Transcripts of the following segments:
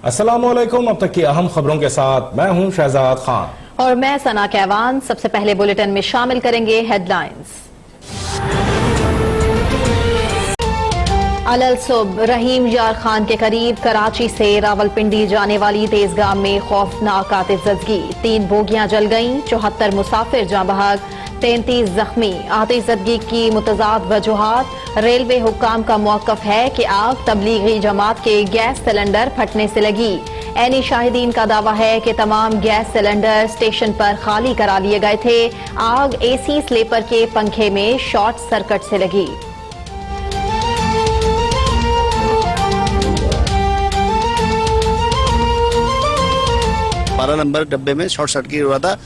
अस्सलामुअलैकुम। अब तक की अहम खबरों के साथ मैं हूं शहजाद खान और मैं सना कहवान। सबसे पहले बुलेटिन में शामिल करेंगे हेडलाइंस। अलल सुब रहीम यार खान के करीब कराची से रावलपिंडी जाने वाली तेजगाम में खौफनाक आतिशज़दगी, 3 बोगियां जल गईं, 74 मुसाफिर जाँ बहक, 33 जख्मी। आतिशज़दगी की मुतज़ाद वजूहात। रेलवे हुक्काम का मौक़िफ़ है कि आग तबलीगी जमात के गैस सिलेंडर फटने से लगी। ऐनी शाहिदीन का दावा है कि तमाम गैस सिलेंडर स्टेशन पर खाली करा लिए गए थे। आग AC स्लीपर के पंखे में शॉर्ट सर्किट से लगी। 12 नंबर डब्बे में शॉर्ट सर्किट हुआ था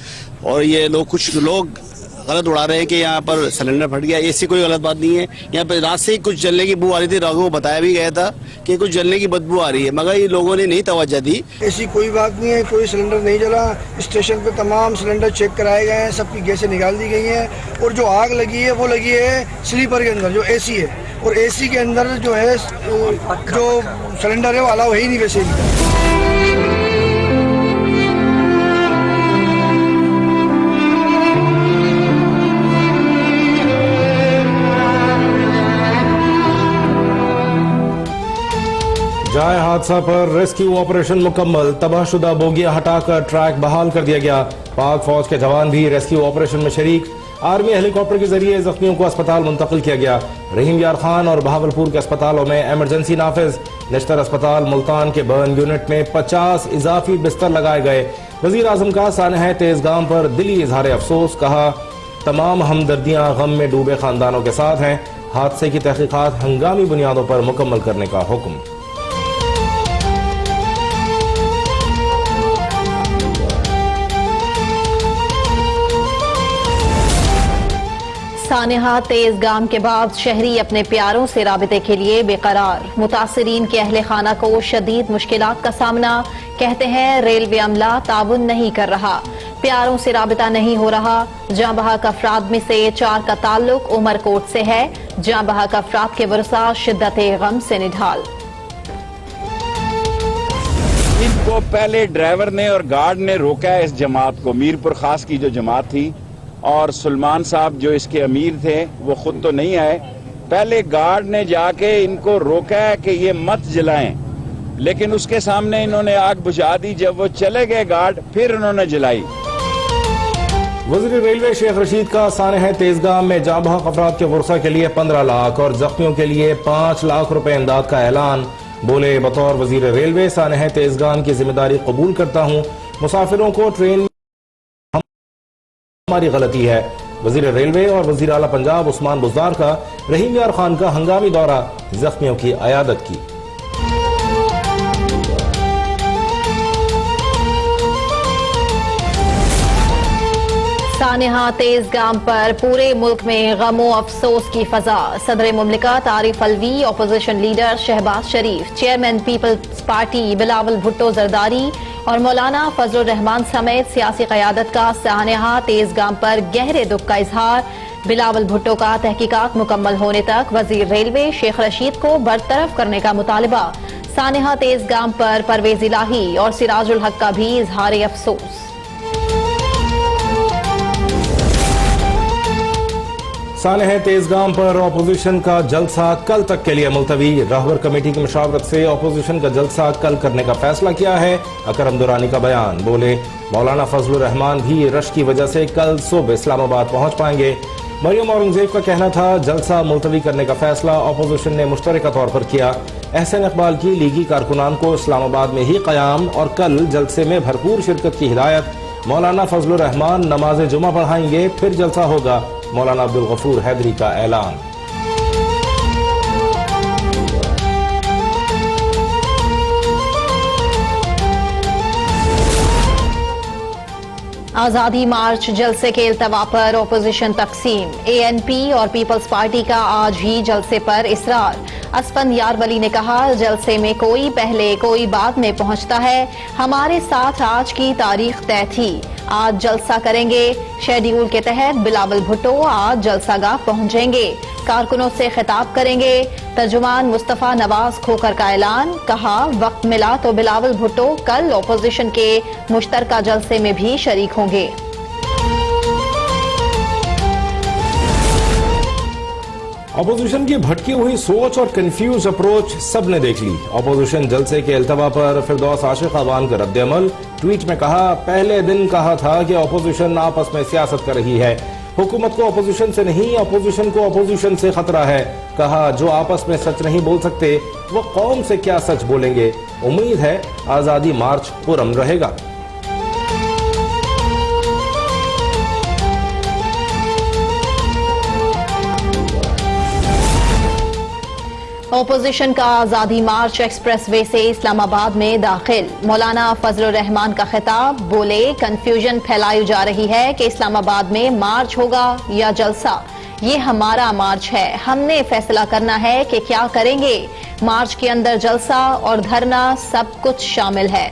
और ये कुछ लोग गलत उड़ा रहे हैं कि यहाँ पर सिलेंडर फट गया। ऐसी कोई गलत बात नहीं है। यहाँ पर रात से ही कुछ जलने की बू आ रही थी। लोगों को बताया भी गया था कि कुछ जलने की बदबू आ रही है, मगर ये लोगों ने नहीं तवज्जो दी। ऐसी कोई बात नहीं है, कोई सिलेंडर नहीं जला। स्टेशन पे तमाम सिलेंडर चेक कराए गए हैं, सबकी गैसें निकाल दी गई हैं और जो आग लगी है वो लगी है स्लीपर के अंदर जो AC है, और AC के अंदर जो है जो सिलेंडर है वो अलाउ है ही नहीं वैसे ही। जाए हादसा पर रेस्क्यू ऑपरेशन मुकम्मल, तबाहशुदा बोगियां हटाकर ट्रैक बहाल कर दिया गया। पाक फौज के जवान भी रेस्क्यू ऑपरेशन में शरीक। आर्मी हेलीकॉप्टर के जरिए जख्मियों को अस्पताल मुंतकिल किया गया। रहीम यार खान और बहावलपुर के अस्पतालों में इमरजेंसी नाफिज। नश्तर अस्पताल मुल्तान के बर्न यूनिट में 50 इजाफी बिस्तर लगाए गए। वजीर आजम का सानह तेजगाम पर दिली इजहार अफसोस, कहा तमाम हमदर्दियां गम में डूबे खानदानों के साथ हैं। हादसे की तहकीकात हंगामी बुनियादों पर मुकम्मल करने का हुक्म। सानिहा तेजगाम के बाद शहरी अपने प्यारों से राबिते के लिए बेकरार। मुतासरीन के अहले खाना को शदीद मुश्किलात का सामना। कहते हैं रेलवे अमला ताउन नहीं कर रहा, प्यारों से राबिता नहीं हो रहा। जाँ बहक अफराद में से 4 का ताल्लुक उमरकोट से है। जाँ बहक अफराद के वरसा शिद्दत गम से निढाल। इनको पहले ड्राइवर ने और गार्ड ने रोका है इस जमात को, मीरपुर खास की जो जमात थी, और सुलेमान साहब जो इसके अमीर थे वो खुद तो नहीं आए। पहले गार्ड ने जाके इनको रोका है कि ये मत जलाएं, लेकिन उसके सामने इन्होंने आग बुझा दी। जब वो चले गए गार्ड, फिर उन्होंने जलाई। वज़ीर रेलवे शेख रशीद का सानह तेजगाम में जाँ बहक अफराद के गुर्सा के लिए 15 लाख और जख्मियों के लिए 5 लाख रुपए इमदाद का ऐलान। बोले, बतौर वज़ीर रेलवे सानह तेजगाम की जिम्मेदारी कबूल करता हूँ। मुसाफिरों को ट्रेन हमारी गलती है। वजीर रेलवे और वजीर आला पंजाब उस्मान बुज़दार का रहीम यार खान का हंगामी दौरा, जख्मियों की अयादत की। सानिहा तेजगाम पर पूरे मुल्क में गमो अफसोस की फजा। सदर मुमलिकत Arif Alvi, opposition leader Shahbaz Sharif, chairman people's party Bilawal Bhutto Zardari और मौलाना फजलुर रहमान समेत सियासी क़यादत का सानिहा तेजगाम पर गहरे दुख का इजहार। बिलावल भुट्टो का तहकीकात मुकम्मल होने तक वजीर रेलवे शेख रशीद को बरतरफ करने का मुतालबा। सानिहा तेजगाम पर परवेज इलाही और सिराजुल हक का भी इजहार अफसोस। सानह तेजगाम पर अपोजिशन का जलसा कल तक के लिए मुलतवी। रहबर कमेटी की मशावरत से अपोजिशन का जलसा कल करने का फैसला किया है। अकरम दुरानी का बयान। बोले, मौलाना फजलुर रहमान भी रश की वजह से कल सुबह इस्लामाबाद पहुंच पाएंगे। मरियम औरंगजेब का कहना था जलसा मुलतवी करने का फैसला अपोजिशन ने मुश्तरका तौर पर किया। एहसन इकबाल की लीगी कारकुनान को इस्लामाबाद में ही क़याम और कल जलसे में भरपूर शिरकत की हिदायत। मौलाना फजलुर रहमान नमाज जुमा पढ़ाएंगे, फिर जलसा होगा। मौलाना अब्दुल गफूर हैदरी का ऐलान। आजादी मार्च जलसे के इल्तवा पर अपोजिशन तकसीम। ANP और पीपल्स पार्टी का आज ही जलसे पर इसरार। असफंद यारवली ने कहा, जलसे में कोई पहले कोई बाद में पहुंचता है। हमारे साथ आज की तारीख तय थी, आज जलसा करेंगे। शेड्यूल के तहत बिलावल भुट्टो आज जलसागाह पहुंचेंगे, कारकुनों से खिताब करेंगे। तर्जुमान मुस्तफा नवाज खोकर का ऐलान, कहा वक्त मिला तो बिलावल भुट्टो कल ऑपोजिशन के मुश्तरका जलसे में भी शरीक होंगे। ऑपोजिशन की भटकी हुई सोच और कंफ्यूज अप्रोच सबने देख ली। ऑपोजिशन जलसे के अल्तवा पर फिरदौस आशिक अवान का रद्द-ए-अमल, ट्वीट में कहा, पहले दिन कहा था कि ऑपोजिशन आपस में सियासत कर रही है, हुकूमत को ऑपोजिशन से नहीं, ऑपोजिशन को ऑपोजिशन से खतरा है। कहा, जो आपस में सच नहीं बोल सकते वो कौम से क्या सच बोलेंगे। उम्मीद है आजादी मार्च पुरअमन रहेगा। ऑपोजिशन का आजादी मार्च एक्सप्रेस वे से इस्लामाबाद में दाखिल, मौलाना फजलुर रहमान का खिताब, बोले कंफ्यूजन फैलाई जा रही है कि इस्लामाबाद में मार्च होगा या जलसा। ये हमारा मार्च है, हमने फैसला करना है कि क्या करेंगे। मार्च के अंदर जलसा और धरना सब कुछ शामिल है।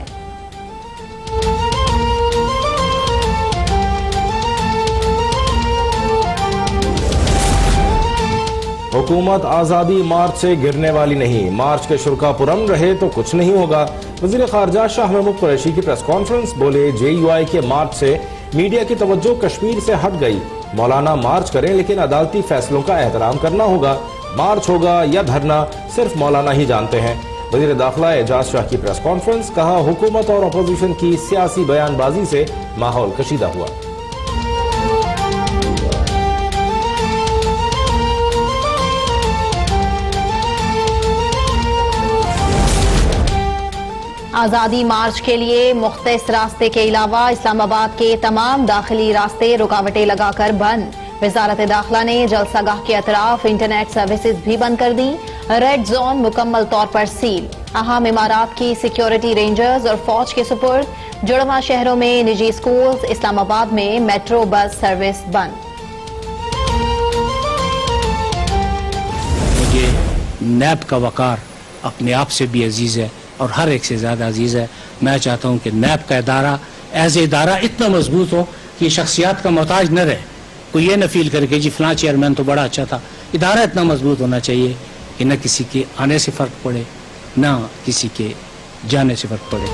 हुकूमत आजादी मार्च से गिरने वाली नहीं, मार्च के शुरा पुरअमन रहे तो कुछ नहीं होगा। वजीर खारजा शाह महमूद कुरैशी की प्रेस कॉन्फ्रेंस, बोले JUI के मार्च से मीडिया की तवज्जो कश्मीर से हट गई। मौलाना मार्च करें लेकिन अदालती फैसलों का एहतराम करना होगा। मार्च होगा या धरना सिर्फ मौलाना ही जानते हैं। वजीर दाखिला एजाज शाह की प्रेस कॉन्फ्रेंस, कहा हुकूमत और अपोजिशन की सियासी बयानबाजी से माहौल कशीदा हुआ। आजादी मार्च के लिए मुख्तलिफ रास्ते के अलावा इस्लामाबाद के तमाम दाखिली रास्ते रुकावटें लगाकर बंद। वजारत दाखिला ने जलसागाह के अतराफ इंटरनेट सर्विसेज भी बंद कर दी। रेड जोन मुकम्मल तौर पर सील। अहम इमारात की सिक्योरिटी रेंजर्स और फौज के सुपुर्द। जुड़वा शहरों में निजी स्कूल्स, इस्लामाबाद में मेट्रो बस सर्विस बंद। मुझे नैब का वकार अपने आप से भी अजीज है और हर एक से ज्यादा अजीज है। मैं चाहता हूं कि नैब का इदारा एज ए इदारा इतना मजबूत हो कि शख्सियात का मोहताज न रहे। कोई ये न फील करे कि जी फलां चेयरमैन तो बड़ा अच्छा था। इदारा इतना मजबूत होना चाहिए कि न किसी के आने से फर्क पड़े न किसी के जाने से फर्क पड़े।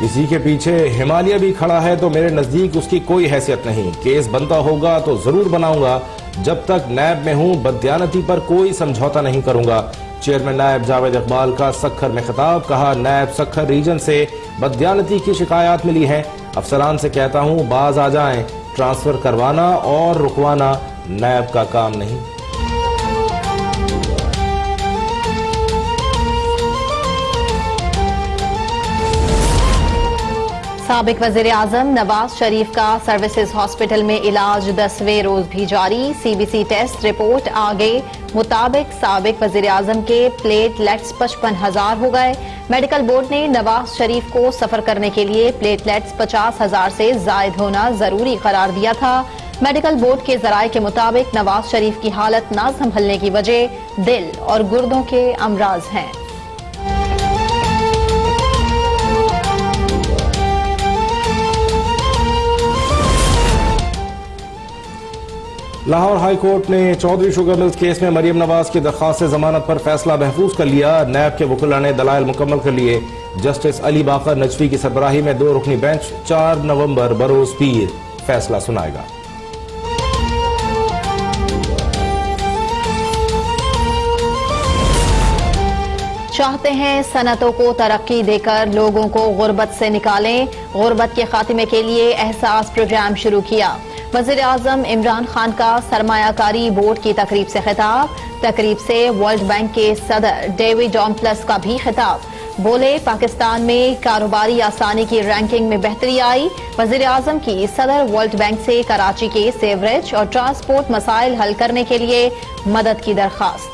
किसी के पीछे हिमालय भी खड़ा है तो मेरे नजदीक उसकी कोई हैसियत नहीं। केस बनता होगा तो जरूर बनाऊंगा। जब तक नैब में हूं बददियानती पर कोई समझौता नहीं करूंगा। चेयरमैन नायब जावेद इकबाल का सखर में खिताब, कहा नैब सखर रीजन से बददियानती की शिकायत मिली है। अफसरान से कहता हूं बाज आ जाएं। ट्रांसफर करवाना और रुकवाना नैब का काम नहीं। साबिक वजीर आजम नवाज शरीफ का सर्विसेज हॉस्पिटल में इलाज 10वें रोज भी जारी। CBC टेस्ट रिपोर्ट आगे मुताबिक साबिक वजीर आजम के प्लेटलेट्स 55,000 हो गए। मेडिकल बोर्ड ने नवाज शरीफ को सफर करने के लिए प्लेटलेट्स 50,000 से जायद होना जरूरी करार दिया था। मेडिकल बोर्ड के जराये के मुताबिक नवाज शरीफ की हालत न संभलने की वजह दिल और गुर्दों के अमराज हैं। लाहौर हाई कोर्ट ने चौधरी शुगर मिल्स केस में मरियम नवाज की दरख्वास्त से जमानत पर फैसला महफूज कर लिया। नैब के वकीलों ने दलाइल मुकम्मल कर लिए। जस्टिस अली बाकर नजफी की सरबराही में 2 रुकनी बेंच 4 नवंबर बरोज पीर फैसला सुनाएगा। चाहते हैं सनतों को तरक्की देकर लोगों को गुर्बत से निकालें। गुर्बत के खात्मे के लिए एहसास प्रोग्राम शुरू किया। वज़ीर आज़म इमरान खान का सरमायाकारी बोर्ड की तकरीब से खिताब। तकरीब से वर्ल्ड बैंक के सदर डेविड डॉम्पलस का भी खिताब। बोले पाकिस्तान में कारोबारी आसानी की रैंकिंग में बेहतरी आई। वज़ीर आज़म की सदर वर्ल्ड बैंक से कराची के सेवरेज और ट्रांसपोर्ट मसाइल हल करने के लिए मदद की दरख्वास्त।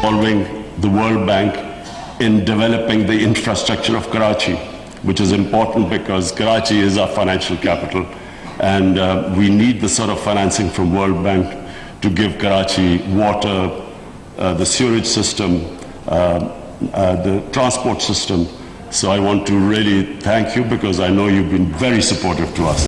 Involving the World Bank in developing the infrastructure of Karachi, which is important because Karachi is our financial capital, and we need the sort of financing from World Bank to give Karachi water, the sewage system, the transport system, So I want to really thank you because I know you've been very supportive to us.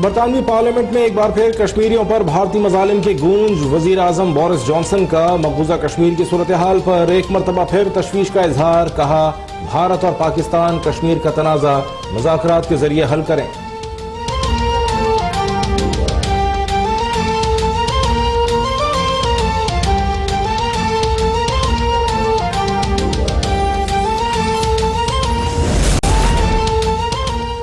बरतानवी parliament में एक बार फिर कश्मीरियों पर भारतीय मजालिम की गूंज। वजीर आजम बोरिस जॉनसन का मकबूजा कश्मीर की सूरत हाल पर एक मरतबा फिर तशवीश का इजहार। कहा, भारत और पाकिस्तान कश्मीर का तनाजा मुज़ाकरात के जरिए हल करें।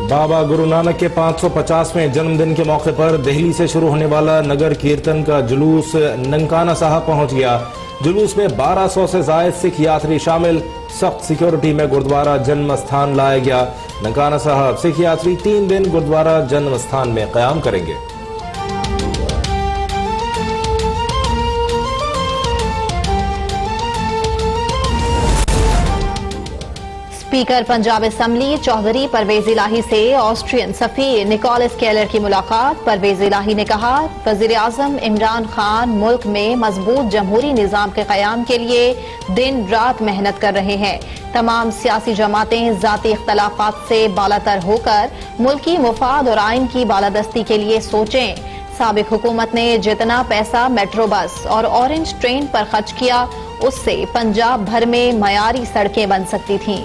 बाबा गुरु नानक के 550वें जन्मदिन के मौके पर दिल्ली से शुरू होने वाला नगर कीर्तन का जुलूस ननकाना साहब पहुंच गया। जुलूस में 1200 से जायद सिख यात्री शामिल। सख्त सिक्योरिटी में गुरुद्वारा जन्म स्थान लाया गया। ननकाना साहब सिख यात्री 3 दिन गुरुद्वारा जन्म स्थान में क़याम करेंगे। स्पीकर पंजाब असेंबली चौधरी परवेज इलाही से ऑस्ट्रियन सफीर निकोलस केलर की मुलाकात। परवेज इलाही ने कहा, वजीर आजम इमरान खान मुल्क में मजबूत जमहूरी निजाम के कयाम के लिए दिन रात मेहनत कर रहे हैं। तमाम सियासी जमातें जाती इख्तलाफात से बालातर होकर मुल्की मुफाद और आइन की बालादस्ती के लिए सोचें। साबिक हुकूमत ने जितना पैसा मेट्रो बस और ऑरेंज ट्रेन पर खर्च किया, उससे पंजाब भर में मयारी सड़कें बन सकती थीं।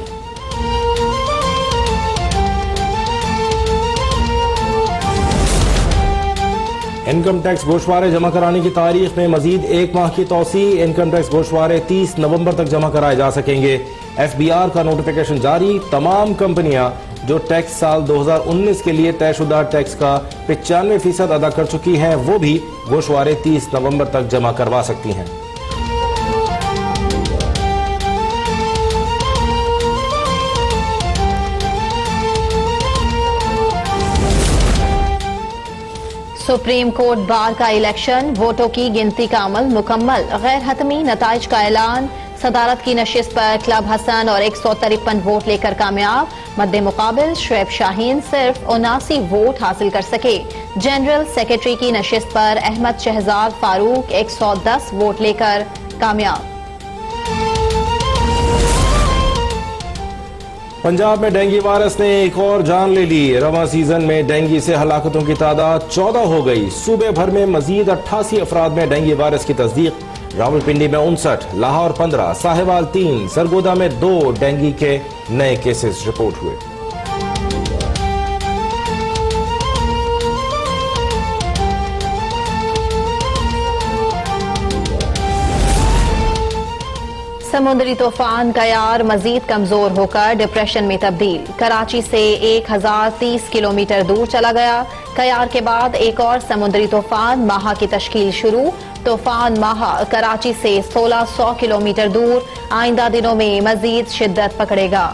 इनकम टैक्स गोशवारे जमा कराने की तारीख में मजीद 1 माह की तौसी। इनकम टैक्स गोशवारे 30 नवंबर तक जमा कराए जा सकेंगे। FBR का नोटिफिकेशन जारी। तमाम कंपनियां जो टैक्स साल 2019 के लिए तयशुदा टैक्स का 95% अदा कर चुकी हैं, वो भी गोशवारे 30 नवंबर तक जमा करवा सकती हैं। सुप्रीम कोर्ट बार का इलेक्शन, वोटों की गिनती का अमल मुकम्मल। गैर हतमी नताइज का ऐलान। सदारत की नशिस्त पर क्लब हसन और 153 वोट लेकर कामयाब। मद्दे मुकाबिल शुएब शाहीन सिर्फ 79 वोट हासिल कर सके। जनरल सेक्रेटरी की नशिस्त पर अहमद शहजाद फारूक 110 वोट लेकर कामयाब। पंजाब में डेंगू वायरस ने एक और जान ले ली। रवां सीजन में डेंगू से हलाकतों की तादाद 14 हो गई। सूबे भर में मजीद 88 अफराद में डेंगू वायरस की तस्दीक। रावलपिंडी में 59, लाहौर 15, साहिवाल 3, सरगोदा में 2 डेंगू के नए केसेस रिपोर्ट हुए। समुद्री तूफान कयार मजीद कमजोर होकर डिप्रेशन में तब्दील। कराची से 1030 किलोमीटर दूर चला गया। कयार के बाद एक और समुद्री तूफान माहा की तश्कील शुरू। तूफान माहा कराची से 1600 किलोमीटर दूर आइंदा दिनों में मजीद शिद्दत पकड़ेगा।